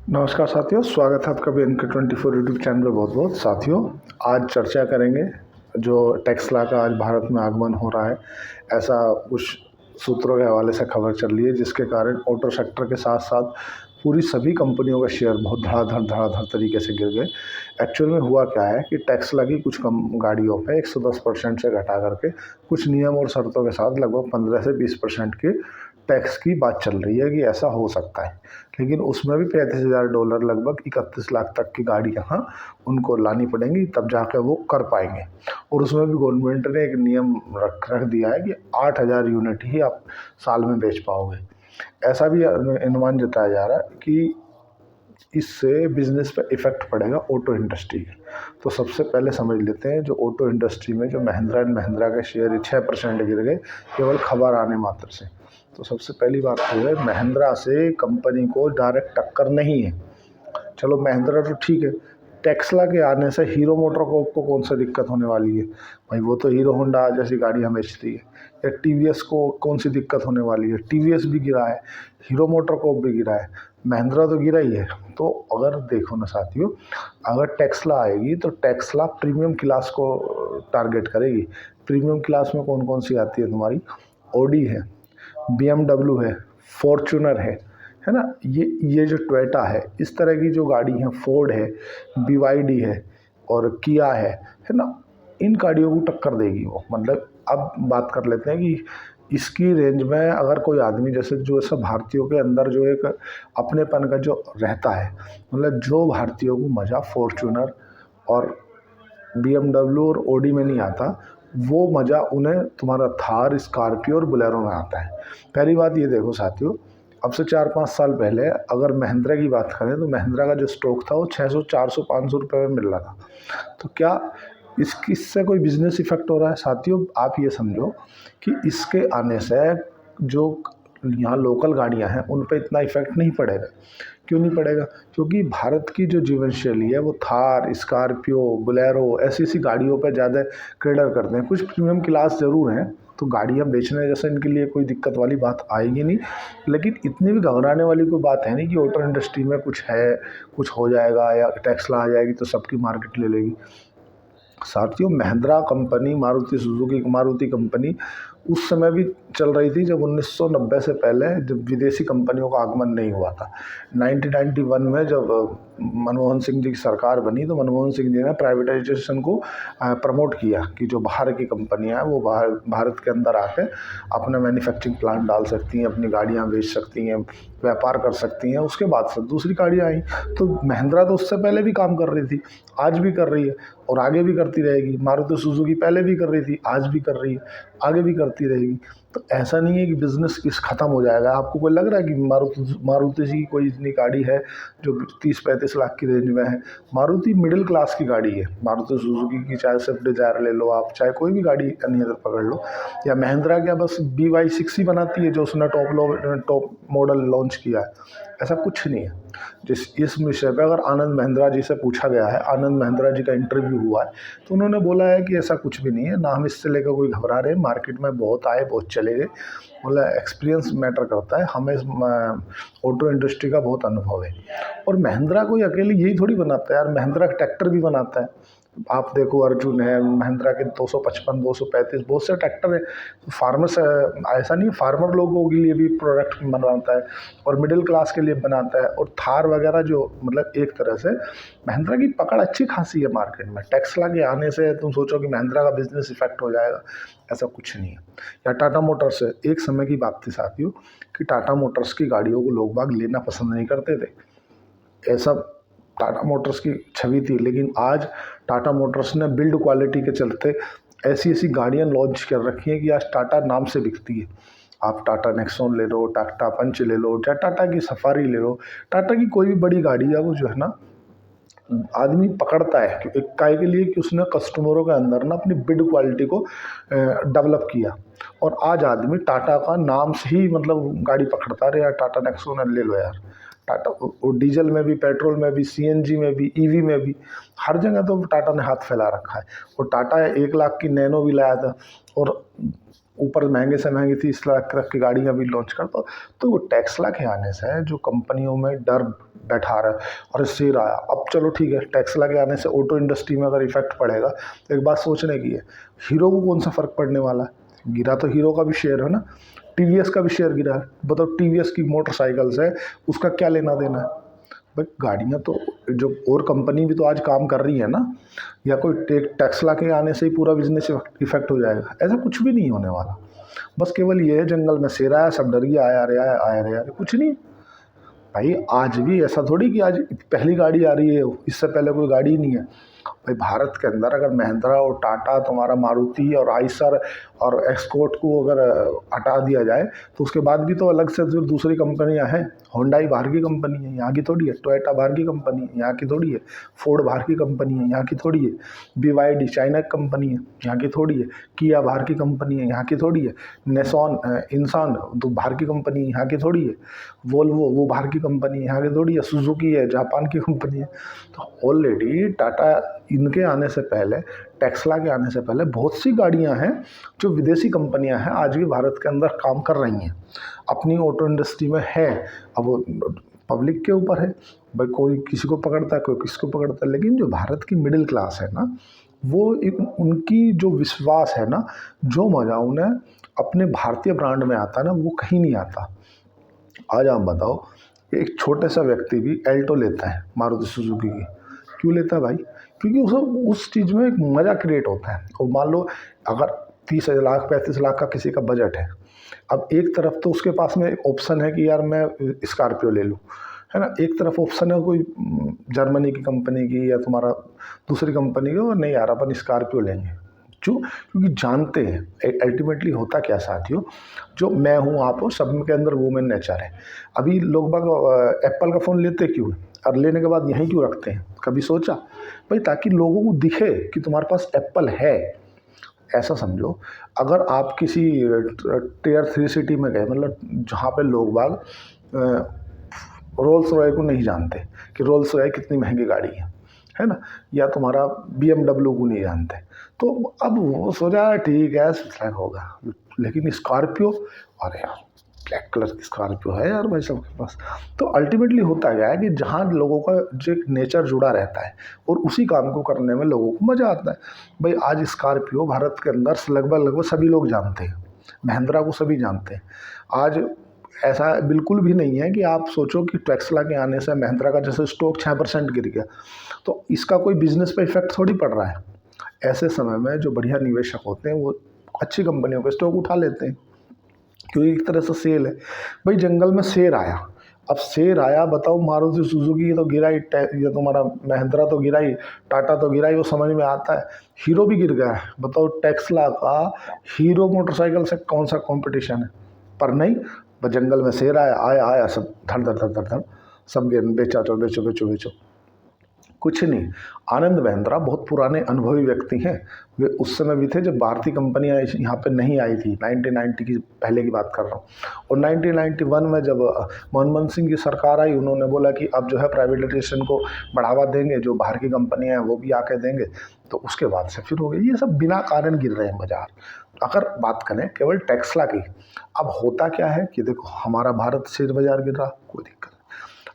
नमस्कार साथियों, स्वागत है आपका भी NK24 यूट्यूब चैनल पर। बहुत बहुत साथियों, आज चर्चा करेंगे जो टेस्ला का आज भारत में आगमन हो रहा है। ऐसा कुछ सूत्रों के हवाले से खबर चल रही है जिसके कारण ऑटो सेक्टर के साथ साथ पूरी सभी कंपनियों का शेयर बहुत धड़ाधड़ तरीके से गिर गए। एक्चुअल में हुआ क्या है कि टेस्ला की कुछ कम गाड़ियों पे 110% से घटा करके कुछ नियम और शर्तों के साथ लगभग 15 से 20% के टैक्स की बात चल रही है कि ऐसा हो सकता है। लेकिन उसमें भी $35,000 लगभग 31 लाख तक की गाड़ी यहाँ उनको लानी पड़ेंगी, तब जाकर वो कर पाएंगे। और उसमें भी गवर्नमेंट ने एक नियम रख दिया है कि 8,000 यूनिट ही आप साल में बेच पाओगे। ऐसा भी अनुमान जताया जा रहा है कि इससे बिजनेस पे इफेक्ट पड़ेगा ऑटो इंडस्ट्री के। तो सबसे पहले समझ लेते हैं जो ऑटो इंडस्ट्री में जो महिंद्रा एंड महिंद्रा के शेयर 6% गिर गए केवल खबर आने मात्र से। तो सबसे पहली बात तो है, महिंद्रा से कंपनी को डायरेक्ट टक्कर नहीं है। चलो महिंद्रा तो ठीक है, टेस्ला के आने से हीरो मोटर को कौन सा दिक्कत होने वाली है भाई? वो तो हीरो होंडा जैसी गाड़ियाँ बेचती है। या टीवीएस को कौन सी दिक्कत होने वाली है? टीवीएस भी गिरा है, हीरो मोटर को भी गिरा है, महिंद्रा तो गिरा ही है। तो अगर देखो ना साथियों, अगर टेस्ला आएगी तो टेस्ला प्रीमियम क्लास को टारगेट करेगी। प्रीमियम क्लास में कौन कौन सी आती है तुम्हारी? ऑडी है, BMW है, फॉर्च्यूनर है ना। ये जो टोयोटा है, इस तरह की जो गाड़ी है, फोर्ड है, BYD है और किया है ना। इन गाड़ियों को टक्कर देगी वो। मतलब अब बात कर लेते हैं कि इसकी रेंज में अगर कोई आदमी जैसे जो सब भारतीयों के अंदर जो एक अपनेपन का जो रहता है, मतलब जो भारतीयों को मज़ा फॉर्च्यूनर और BMW और ऑडी में नहीं आता, वो मज़ा उन्हें तुम्हारा थार, स्कॉर्पियो और बोलेरो में आता है। पहली बात ये देखो साथियों, अब से 4-5 साल पहले अगर महिंद्रा की बात करें तो महिंद्रा का जो स्टॉक था वो 600, 400, 500 रुपये में मिल रहा था। तो क्या इससे कोई बिजनेस इफेक्ट हो रहा है? साथियों आप ये समझो कि इसके आने से जो यहाँ लोकल गाड़ियाँ हैं उन पे इतना इफेक्ट नहीं पड़ेगा। क्यों नहीं पड़ेगा? क्योंकि भारत की जो जीवन शैली है वो थार, स्कॉर्पियो, बोलेरो ऐसी गाड़ियों पर ज़्यादा क्रेडर करते हैं। कुछ प्रीमियम क्लास ज़रूर हैं, तो गाड़ियाँ बेचने जैसे इनके लिए कोई दिक्कत वाली बात आएगी नहीं। लेकिन इतनी भी घबराने वाली कोई बात है नहीं कि ऑटो इंडस्ट्री में कुछ है, कुछ हो जाएगा या टेस्ला आ जाएगी तो सबकी मार्केट ले लेगी। साथियों Mahindra company, Maruti Suzuki Maruti company उस समय भी चल रही थी जब 1990 से पहले जब विदेशी कंपनियों का आगमन नहीं हुआ था। 1991 में जब मनमोहन सिंह जी की सरकार बनी तो मनमोहन सिंह जी ने प्राइवेटाइजेशन को प्रमोट किया कि जो बाहर की कंपनियां हैं वो भारत के अंदर आके अपना मैन्युफैक्चरिंग प्लांट डाल सकती हैं, अपनी गाड़ियाँ बेच सकती हैं, व्यापार कर सकती हैं। उसके बाद से दूसरी गाड़ियाँ आई। तो महिंद्रा तो उससे पहले भी काम कर रही थी, आज भी कर रही है और आगे भी करती रहेगी। मारुति सुजुकी पहले भी कर रही थी, आज भी कर रही है, आगे भी करती रहेगी। तो ऐसा नहीं है कि बिज़नेस किस ख़त्म हो जाएगा। आपको कोई लग रहा है कि मारुति जी की कोई इतनी गाड़ी है जो 30-35 लाख की रेंज में है? मारुति मिडिल क्लास की गाड़ी है। मारुति सुजुकी की चाहे स्विफ्ट डिज़ायर ले लो आप, चाहे कोई भी गाड़ी अन्य अदर पकड़ लो, या महिंद्रा क्या बस BY6 ही बनाती है जो उसने टॉप मॉडल लॉन्च किया है? ऐसा कुछ नहीं है। इस विषय पे अगर आनंद महिंद्रा जी से पूछा गया है, आनंद महिंद्रा जी का इंटरव्यू हुआ है, तो उन्होंने बोला है कि ऐसा कुछ भी नहीं है, ना हम इससे लेकर कोई घबरा रहे हैं। मार्केट में बहुत आए, बहुत चले गए। मतलब एक्सपीरियंस मैटर करता है, हमें ऑटो इंडस्ट्री का बहुत अनुभव है। और महिंद्रा कोई अकेले यही थोड़ी बनाता है यार, महिंद्रा ट्रैक्टर भी बनाता है। आप देखो अर्जुन है, महिंद्रा के 255, 235 बहुत से ट्रैक्टर है। फार्मर्स ऐसा नहीं, फार्मर लोगों के लिए भी प्रोडक्ट बनाता है और मिडिल क्लास के लिए बनाता है। और थार वगैरह जो मतलब एक तरह से महिंद्रा की पकड़ अच्छी खासी है मार्केट में। टेस्ला के आने से तुम सोचो कि महिंद्रा का बिजनेस इफेक्ट हो जाएगा, ऐसा कुछ नहीं है। या टाटा मोटर्स है, एक समय की बात थी साथियों कि टाटा मोटर्स की गाड़ियों को लोग बाग लेना पसंद नहीं करते थे। ऐसा टाटा मोटर्स की छवि थी। लेकिन आज टाटा मोटर्स ने बिल्ड क्वालिटी के चलते ऐसी गाड़ियाँ लॉन्च कर रखी हैं कि आज टाटा नाम से बिकती है। आप टाटा नेक्सॉन ले लो, टाटा पंच ले लो, चाहे टाटा की सफारी ले लो, टाटा की कोई भी बड़ी गाड़ी है वो जो है ना आदमी पकड़ता है कि एक काय के लिए कि उसने कस्टमरों के अंदर ना अपनी बिल्ड क्वालिटी को डेवलप किया। और आज आदमी टाटा का नाम से ही मतलब गाड़ी पकड़ता रहे। यार टाटा नेक्सॉन ले लो यार, टाटा और डीजल में भी, पेट्रोल में भी, CNG में भी, EV में भी, हर जगह तो टाटा ने हाथ फैला रखा है। और टाटा 1 लाख की नैनो भी लाया था और ऊपर महंगे से महंगी 30 लाख की गाड़ियाँ भी लॉन्च करता। तो वो टेस्ला के आने से जो कंपनियों में डर बैठा रहा है और शेयर आया। अब चलो ठीक है, टेस्ला के आने से ऑटो इंडस्ट्री में अगर इफेक्ट पड़ेगा तो एक बात सोचने की है, हीरो को कौन सा फ़र्क पड़ने वाला है? गिरा तो हीरो का भी शेयर है ना, टीवीएस का भी शेयर गिरा है। बताओ, टीवीएस की मोटरसाइकिल्स है, उसका क्या लेना देना है भाई? गाड़ियाँ तो जो और कंपनी भी तो आज काम कर रही है ना, या कोई टेस्ला के आने से ही पूरा बिजनेस इफेक्ट हो जाएगा? ऐसा कुछ भी नहीं होने वाला। बस केवल ये है, जंगल में शेर आया, सब डर गया, आया रे आया, आया रे आया, कुछ नहीं भाई। आज भी ऐसा थोड़ी कि आज पहली गाड़ी आ रही है, इससे पहले कोई गाड़ी ही नहीं है भाई। भारत के अंदर अगर महिंद्रा और टाटा, तुम्हारा मारुति और आइसर और एक्सकोर्ट को अगर हटा दिया जाए तो उसके बाद भी तो अलग से जो दूसरी कंपनियां हैं, होंडाई बाहर की कंपनी है, यहाँ की थोड़ी है। टोयोटा बाहर की कंपनी है, यहाँ की थोड़ी है। फोर्ड बाहर की कंपनी है, यहाँ की थोड़ी है। BYD चाइना की कंपनी है, यहाँ की थोड़ी है। किया बाहर की कंपनी है, यहाँ की थोड़ी है। नेसॉन इंसान तो बाहर की कंपनी है, यहाँ की थोड़ी है। वोल्वो वो बाहर की कंपनी है, यहाँ की थोड़ी है। सुजुकी है, जापान की कंपनी है। तो ऑलरेडी टाटा, इनके आने से पहले, टेस्ला के आने से पहले बहुत सी गाड़ियां हैं जो विदेशी कंपनियां हैं, आज भी भारत के अंदर काम कर रही हैं, अपनी ऑटो इंडस्ट्री में है। अब वो पब्लिक के ऊपर है भाई, कोई किसी को पकड़ता है, कोई किसी को पकड़ता है। लेकिन जो भारत की मिडिल क्लास है ना, वो उनकी जो विश्वास है ना, जो मज़ा उन्हें अपने भारतीय ब्रांड में आता है ना, वो कहीं नहीं आता। आज आप बताओ, एक छोटे सा व्यक्ति भी एल्टो लेता है मारुति सुजुकी की। क्यों लेता है भाई? क्योंकि उस चीज़ में एक मज़ा क्रिएट होता है। और मान लो अगर 30 लाख 35 लाख का किसी का बजट है, अब एक तरफ तो उसके पास में ऑप्शन है कि यार मैं स्कॉर्पियो ले लूँ, है ना। एक तरफ ऑप्शन है कोई जर्मनी की कंपनी की या तुम्हारा दूसरी कंपनी की, और नहीं यार अपन स्कॉर्पियो लेंगे। क्यों? क्योंकि जानते हैं अल्टीमेटली होता क्या साथियों, जो मैं हूँ, आप हो, सब के अंदर वुमेन नेचर है। अभी लोग बाग एप्पल का फ़ोन लेते क्यों है और लेने के बाद यहीं क्यों रखते हैं? कभी सोचा भाई? ताकि लोगों को दिखे कि तुम्हारे पास एप्पल है। ऐसा समझो, अगर आप किसी टियर 3 सिटी में गए, मतलब जहाँ पे लोग बाग रोल्स रॉय को नहीं जानते कि रोल्स रॉय कितनी महंगी गाड़ी है ना, या तुम्हारा BMW को नहीं जानते, तो अब वो सोचा ठीक है स्लैग होगा। लेकिन स्कॉर्पियो, अरे यार ब्लैक कलर की स्कॉर्पियो है यार भाई सबके पास। तो अल्टीमेटली होता क्या है कि जहाँ लोगों का जो एक नेचर जुड़ा रहता है और उसी काम को करने में लोगों को मज़ा आता है। भाई आज स्कॉर्पियो भारत के अंदर लगभग सभी लोग जानते हैं, महिंद्रा को सभी जानते हैं। आज ऐसा बिल्कुल भी नहीं है कि आप सोचो कि टेस्ला के आने से महिंद्रा का जैसे स्टॉक 6% गिर गया, तो इसका कोई बिजनेस पे इफेक्ट थोड़ी पड़ रहा है। ऐसे समय में जो बढ़िया निवेशक होते हैं वो अच्छी कंपनियों के स्टॉक उठा लेते हैं, क्योंकि एक तरह से सेल है। भाई जंगल में शेर आया, अब शेर आया, बताओ मारुति सुजुकी तो गिरा ही, ये तुम्हारा महिंद्रा तो गिरा ही, टाटा तो गिरा ही, वो समझ में आता है। हीरो भी गिर गया है, बताओ टेस्ला का हीरो मोटरसाइकिल से कौन सा कंपटीशन है? पर नहीं, बस जंगल में शेर आया, आया आया, सब धड़ धड़ धड़ धड़ धड़ सब बेचा, चलो बेचो बेचो बेचो। कुछ नहीं। आनंद महिंद्रा बहुत पुराने अनुभवी व्यक्ति हैं, वे उस समय भी थे जब भारतीय कंपनियां यहाँ पे नहीं आई थी। 1990 की पहले की बात कर रहा हूँ। और 1991 में जब मनमोहन सिंह की सरकार आई, उन्होंने बोला कि अब जो है प्राइवेटाइजेशन को बढ़ावा देंगे, जो बाहर की कंपनियां हैं वो भी आके देंगे। तो उसके बाद से फिर हो गई। ये सब बिना कारण गिर रहे हैं बाजार। अगर बात करें केवल टेस्ला की, अब होता क्या है कि देखो, हमारा भारत शेयर बाजार गिर रहा, कोई दिक्कत।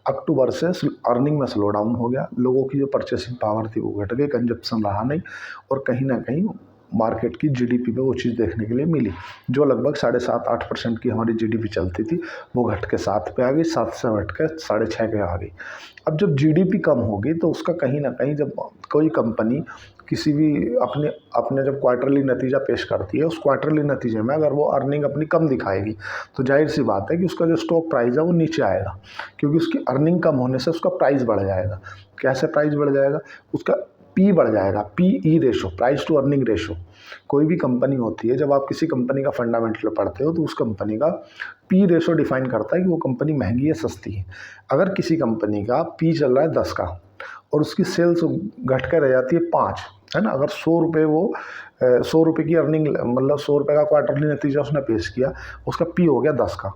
अक्टूबर से अर्निंग में स्लो डाउन हो गया, लोगों की जो परचेसिंग पावर थी वो घट गई, कंजप्शन रहा नहीं, और कहीं ना कहीं मार्केट की जीडीपी पे वो चीज़ देखने के लिए मिली, जो लगभग 7.5-8% की हमारी जीडीपी चलती थी, वो घट के 7 पे आ गई, 7 से घट के 6.5 पे आ गई। अब जब जीडीपी कम होगी तो उसका कहीं ना कहीं, जब कोई कंपनी किसी भी अपने जब क्वार्टरली नतीजा पेश करती है, उस क्वार्टरली नतीजे में अगर वो अर्निंग अपनी कम दिखाएगी, तो जाहिर सी बात है कि उसका जो स्टॉक प्राइस है वो नीचे आएगा, क्योंकि उसकी अर्निंग कम होने से उसका प्राइस बढ़ जाएगा। कैसे प्राइस बढ़ जाएगा? उसका पी बढ़ जाएगा, PE ratio, price to earning ratio. कोई भी कंपनी होती है, जब आप किसी कंपनी का फंडामेंटल पढ़ते हो तो उस कंपनी का पी रेशो डिफाइन करता है कि वो कंपनी महंगी है सस्ती है। अगर किसी कंपनी का पी चल रहा है 10 का और उसकी सेल्स घट कर रह जाती है 5, है ना, अगर 100 रुपये वो 100 रुपये की अर्निंग, मतलब 100 रुपये का क्वार्टरली नतीजा उसने पेश किया, उसका पी हो गया 10 का।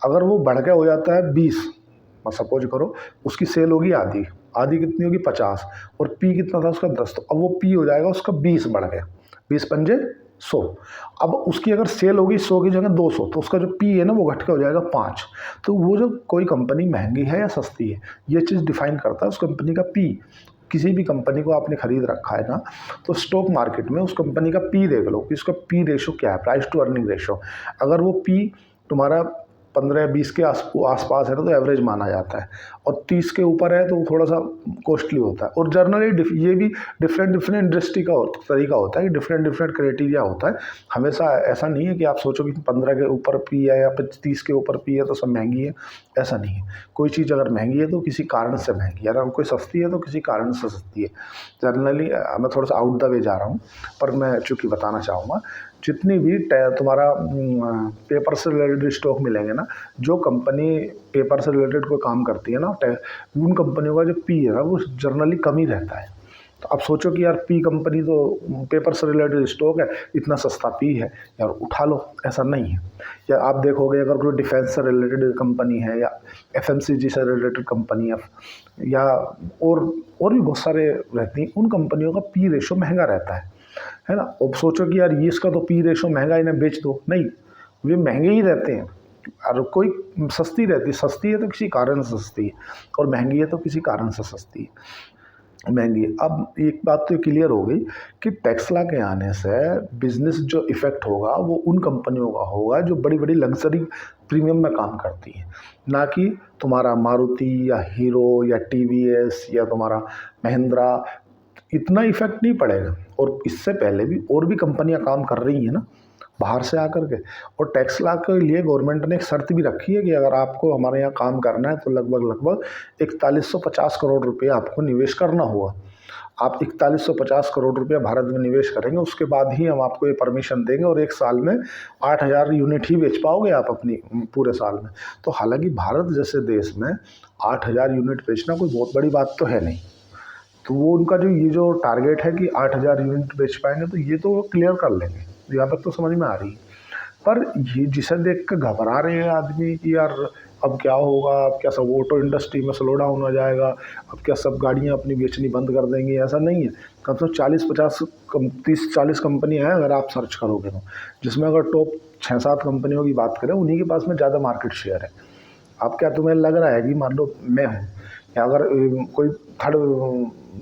अगर वो बढ़ के हो जाता है 20, सपोज करो उसकी सेल होगी आधी, आधी कितनी होगी 50, और पी कितना था उसका 10, तो अब वो पी हो जाएगा उसका 20 बढ़ गया, 20 पंजे 100। अब उसकी अगर सेल होगी 100 की जगह 200, तो उसका जो पी है ना वो घट के हो जाएगा 5। तो वो जो कोई कंपनी महंगी है या सस्ती है, ये चीज़ डिफाइन करता है उस कंपनी का पी। किसी भी कंपनी को आपने खरीद रखा है ना, तो स्टॉक मार्केट में उस कंपनी का पी देख लो कि उसका पी रेशो क्या है, प्राइस टू अर्निंग रेशो। अगर वो पी तुम्हारा 15-20 के आसपास है ना, तो एवरेज माना जाता है, और 30 के ऊपर है तो थोड़ा सा कॉस्टली होता है। और जनरली ये भी डिफरेंट इंडस्ट्री का तरीका होता है कि डिफरेंट क्राइटेरिया होता है। हमेशा ऐसा नहीं है कि आप सोचो कि 15 के ऊपर पी है या 30 के ऊपर पी है तो सब महंगी है, ऐसा नहीं है। कोई चीज़ अगर महंगी है तो किसी कारण से महंगी है, अगर कोई सस्ती है तो किसी कारण से सस्ती है। जनरली मैं थोड़ा सा आउट द वे जा रहा हूँ, पर मैं चूँकि बताना चाहूँगा, जितनी भी तुम्हारा पेपर से रिलेटेड स्टॉक मिलेंगे ना, जो कंपनी पेपर से रिलेटेड कोई काम करती है ना, उन कंपनियों का जो पी है ना वो जनरली कम ही रहता है। तो आप सोचो कि यार पी कंपनी तो पेपर से रिलेटेड स्टॉक है, इतना सस्ता पी है यार, उठा लो, ऐसा नहीं है। या आप देखोगे अगर कोई डिफेंस से रिलेटेड कंपनी है या एफएमसीजी से रिलेटेड कंपनी है या और भी बहुत सारे रहती हैं, उन कंपनियों का पी रेशो महंगा रहता है ना। अब सोचो कि यार ये इसका तो पी रेशो महंगा, इन्हें बेच दो, नहीं, वे महंगे ही रहते हैं। और कोई सस्ती रहती है, सस्ती है तो किसी कारण से सस्ती है, और महंगी है तो किसी कारण से सस्ती है, महंगी है। अब एक बात तो क्लियर हो गई कि टेस्ला के आने से बिजनेस जो इफ़ेक्ट होगा वो उन कंपनियों का होगा जो बड़ी बड़ी लग्जरी प्रीमियम में काम करती हैं, ना कि तुम्हारा मारुति या हीरो या टीवीएस या तुम्हारा महिंद्रा। इतना इफेक्ट नहीं पड़ेगा। और इससे पहले भी और भी कंपनियां काम कर रही हैं ना बाहर से आकर के। और टेस्ला के लिए गवर्नमेंट ने एक शर्त भी रखी है कि अगर आपको हमारे यहाँ काम करना है तो लगभग 4150 करोड़ रुपये आपको निवेश करना होगा। आप 4150 करोड़ रुपया भारत में निवेश करेंगे, उसके बाद ही हम आपको ये परमिशन देंगे, और एक साल में 8000 यूनिट ही बेच पाओगे आप अपनी पूरे साल में। तो हालांकि भारत जैसे देश में 8000 यूनिट बेचना कोई बहुत बड़ी बात तो है नहीं। तो वो उनका ये जो टारगेट है कि 8000 यूनिट बेच पाएंगे, तो ये तो क्लियर कर लेंगे, यहाँ तक तो समझ में आ रही है। पर ये जिसे देख कर घबरा रहे हैं आदमी कि यार अब क्या होगा, अब क्या सब ऑटो इंडस्ट्री में स्लो डाउन हो जाएगा, अब क्या सब गाड़ियाँ अपनी बेचनी बंद कर देंगी, ऐसा नहीं है। कम से कम 30-40 कंपनियाँ हैं अगर आप सर्च करोगे तो, जिसमें अगर टॉप 6-7 कंपनियों की बात करें, उन्हीं के पास में ज़्यादा मार्केट शेयर है। अब क्या तुम्हें लग रहा है कि मान लो मैं हूँ, या अगर कोई थर्ड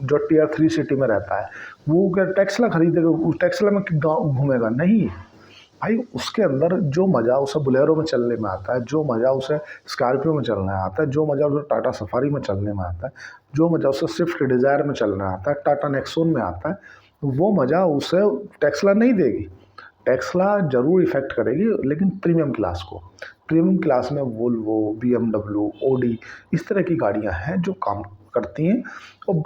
जो टियर 3 सिटी में रहता है, वो क्या टेस्ला खरीदेगा, उस टेस्ला में गाँव घूमेगा? नहीं भाई। उसके अंदर जो मज़ा उसे बोलेरो में चलने में आता है, जो मज़ा उसे स्कॉर्पियो में चलने आता है, जो मज़ा उसे टाटा सफारी में चलने में आता है, जो मज़ा उसे स्विफ्ट डिज़ायर में चलना आता है, टाटा नेक्सॉन में आता है, वो मज़ा उसे टेस्ला नहीं देगी। टेस्ला जरूर इफेक्ट करेगी, लेकिन प्रीमियम क्लास को। प्रीमियम क्लास में वोल्वो, BMW, ऑडी, इस तरह की गाड़ियां हैं जो काम करती हैं। और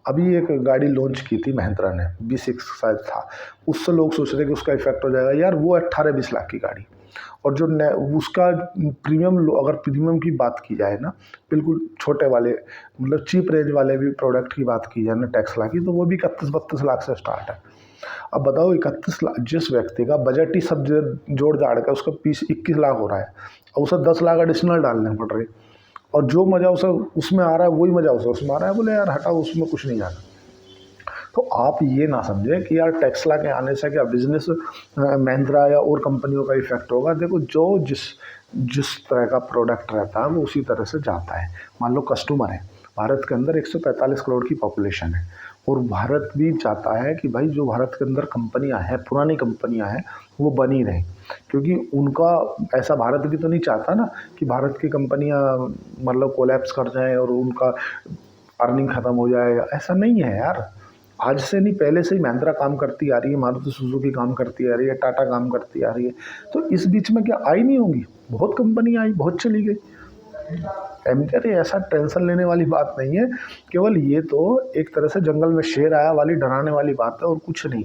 अभी एक गाड़ी लॉन्च की थी महिंद्रा ने, B6 शायद था, उससे लोग सोच रहे कि उसका इफेक्ट हो जाएगा। यार वो 18-20 लाख की गाड़ी, और जो उसका प्रीमियम, अगर प्रीमियम की बात की जाए ना, बिल्कुल छोटे वाले मतलब चीप रेंज वाले भी प्रोडक्ट की बात की जाए ना टेस्ला की, तो वो भी 31-32 लाख से स्टार्ट है। अब बताओ 31 लाख, जिस व्यक्ति का बजट ही सब जोड़ जाड़ के उसका 21 लाख हो रहा है, और उसे 10 लाख एडिशनल डालने पड़ रहे, और जो मज़ा उसे उसमें आ रहा है वही मज़ा उसे उसमें आ रहा है। बोले यार हटाओ, उसमें कुछ नहीं जाना। तो आप ये ना समझें कि यार टेस्ला के आने से क्या बिजनेस महिंद्रा या और कंपनियों का इफेक्ट होगा। देखो, जो जिस तरह का प्रोडक्ट रहता है वो उसी तरह से जाता है। मान लो कस्टमर है, भारत के अंदर 145 करोड़ की पॉपुलेशन है, और भारत भी चाहता है कि भाई जो भारत के अंदर कंपनियां हैं, पुरानी कंपनियां हैं, वो बनी रहें, क्योंकि उनका ऐसा भारत भी तो नहीं चाहता ना कि भारत की कंपनियां मतलब कोलैप्स कर जाएं और उनका अर्निंग ख़त्म हो जाए। ऐसा नहीं है यार, आज से नहीं, पहले से ही महिंद्रा काम करती आ रही है, मारुति सुजुकी काम करती आ रही है, टाटा काम करती आ रही है। तो इस बीच में क्या आई नहीं होंगी? बहुत कंपनी आई, बहुत चली गई। अरे ऐसा टेंशन लेने वाली बात नहीं है, केवल ये तो एक तरह से जंगल में शेर आया वाली डराने वाली बात है, और कुछ नहीं।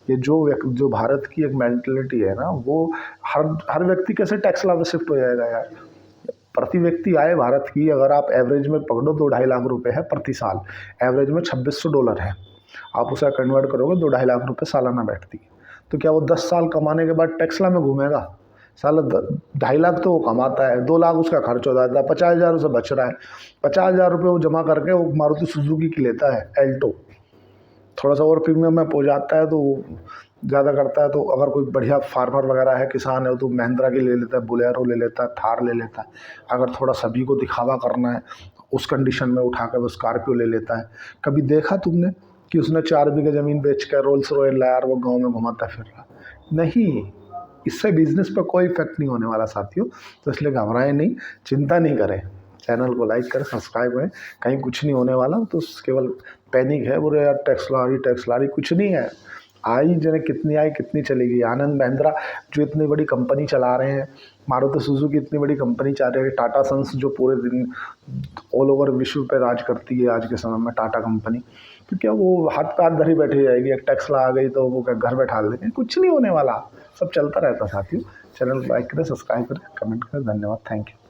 ये जो भारत की एक मेंटलिटी है ना, वो हर व्यक्ति कैसे टेस्ला में शिफ्ट हो जाएगा यार। प्रति व्यक्ति आय भारत की अगर आप एवरेज में पकड़ो 2-2.5 लाख रुपए है प्रति साल, एवरेज में $2600 है। आप उसे कन्वर्ट करोगे 2-2.5 लाख रुपए सालाना बैठती है। तो क्या वो 10 साल कमाने के बाद टेस्ला में घूमेगा? साला 2.5 लाख तो वो कमाता है, 2 लाख उसका खर्च हो जाता है, 50,000 उसे बच रहा है। 50,000 रुपये वो जमा करके वो मारुति सुजुकी की लेता है एल्टो, थोड़ा सा और प्रीमियम में पहुँच जाता है तो ज़्यादा करता है। तो अगर कोई बढ़िया फार्मर वगैरह है, किसान है, तो महिंद्रा की ले लेता है, बोलेरो ले लेता है, थार ले लेता है। अगर थोड़ा सभी को दिखावा करना है उस कंडीशन में उठा कर वो स्कॉर्पियो ले लेता है। कभी देखा तुमने कि उसने 4 बीघे ज़मीन बेच कर रोल्स रॉयल लाया और वो गाँव में घुमाता फिर रहा? नहीं, इससे बिजनेस पर कोई इफेक्ट नहीं होने वाला साथियों। तो इसलिए घबराएं नहीं, चिंता नहीं करें। चैनल को लाइक करें, सब्सक्राइब करें, कहीं कुछ नहीं होने वाला। तो केवल पैनिक है, बोले यार टैक्स ला रही, कुछ नहीं है। आई जने कितनी आई कितनी चली गई। आनंद महिंद्रा जो इतनी बड़ी कंपनी चला रहे हैं, मारुति सुजुकी इतनी बड़ी कंपनी चला रहे हैं, टाटा सन्स जो पूरे दिन ऑल ओवर विश्व पे राज करती है आज के समय में, टाटा कंपनी, तो क्या वो हाथ पैर धरी बैठी जाएगी? एक टैक्स आ गई तो वो क्या घर बैठा देंगे? कुछ नहीं होने वाला, सब चलता रहता साथियों। चैनल को लाइक करें, सब्सक्राइब करें, कमेंट करें। धन्यवाद, थैंक यू।